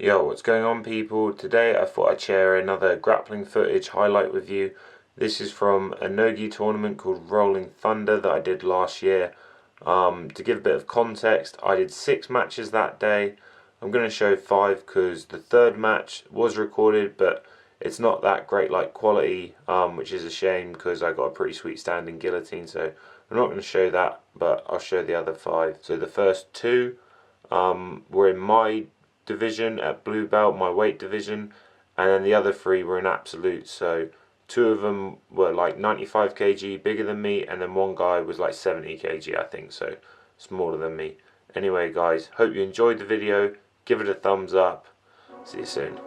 Yo, what's going on, people? Today I thought I'd share another grappling footage highlight with you. This is from a NoGi tournament called Rolling Thunder that I did last year. To give a bit of context, I did 6 matches that day. I'm going to show 5 because the third match was recorded, but it's not that great like quality, which is a shame because I got a pretty sweet standing guillotine, so I'm not going to show that, but I'll show the other 5. So the first 2 were in my division at blue belt, my weight division, and then the other 3 were in absolute. So 2 of them were like 95 kg bigger than me, and then one guy was like 70 kg I think, so smaller than me. Anyway guys, hope you enjoyed the video, give it a thumbs up, see you soon.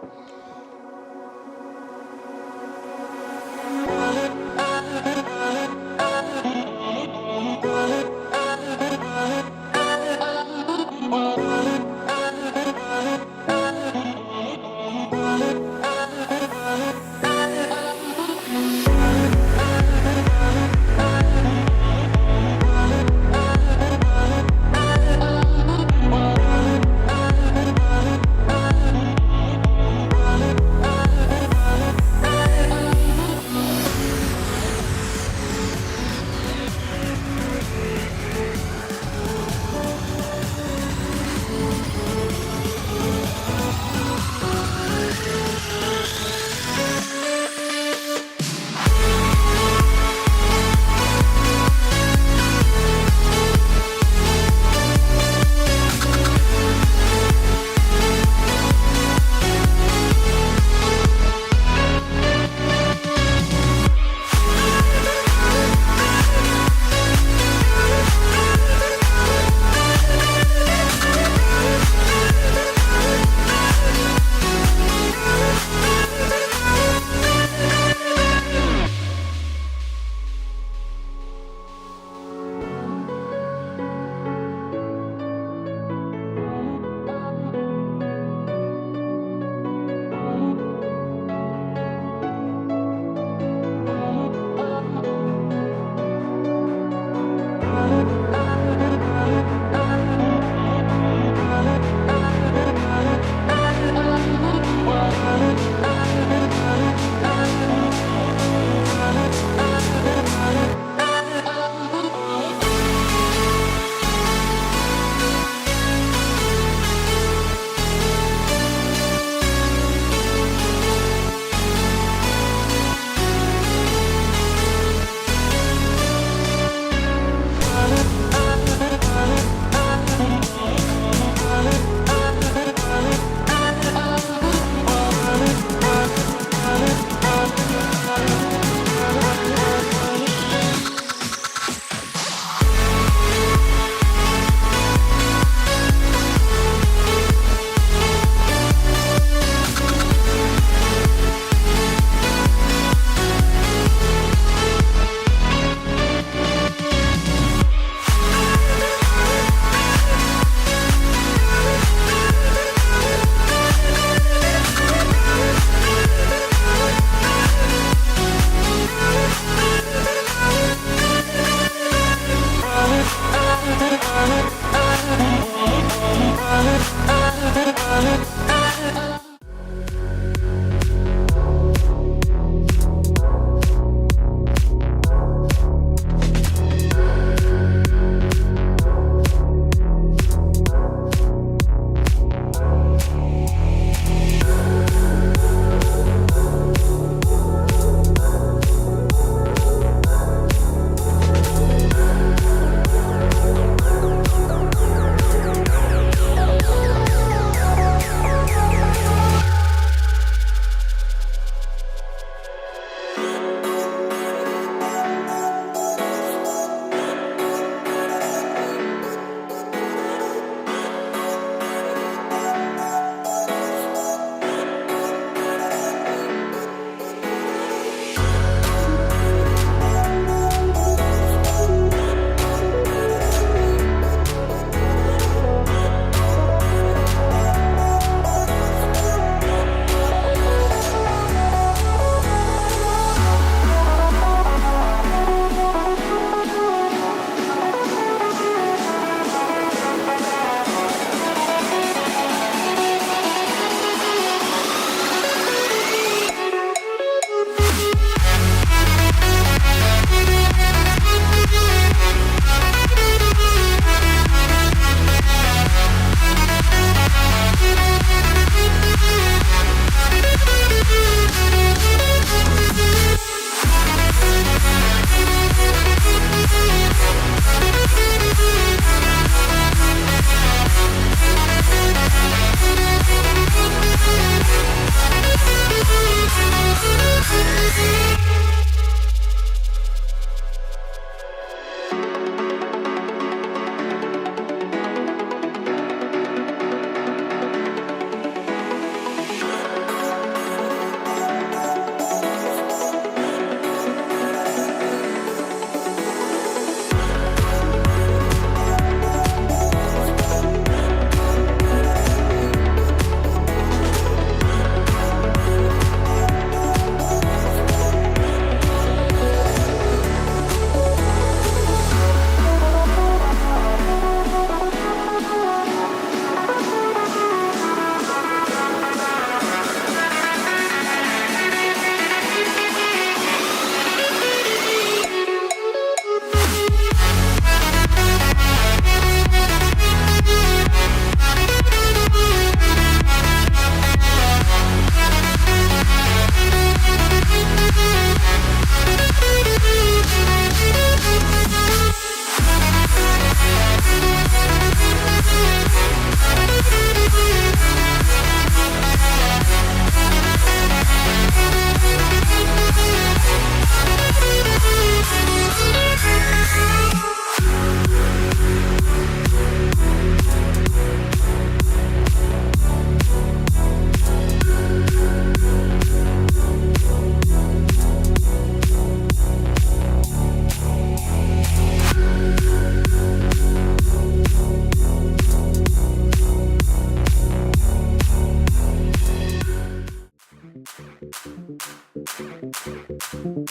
Oh,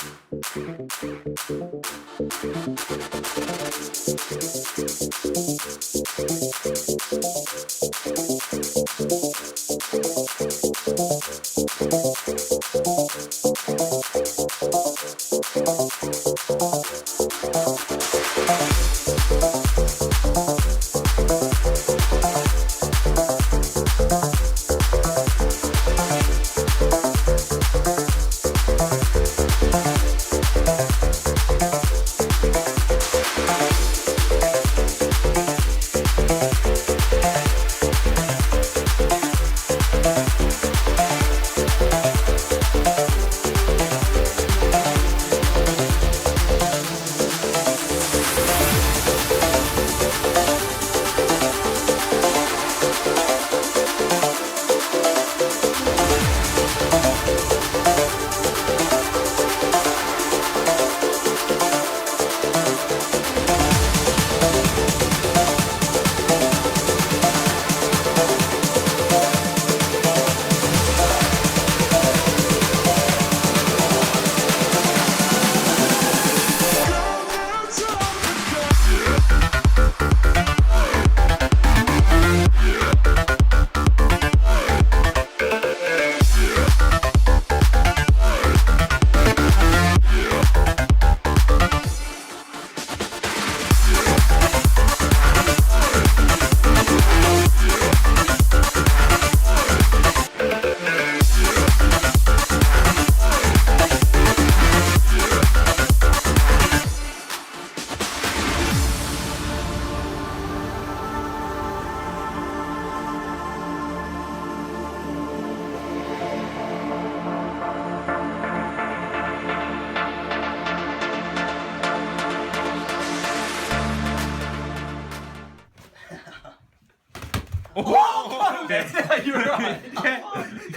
you're right. Yeah.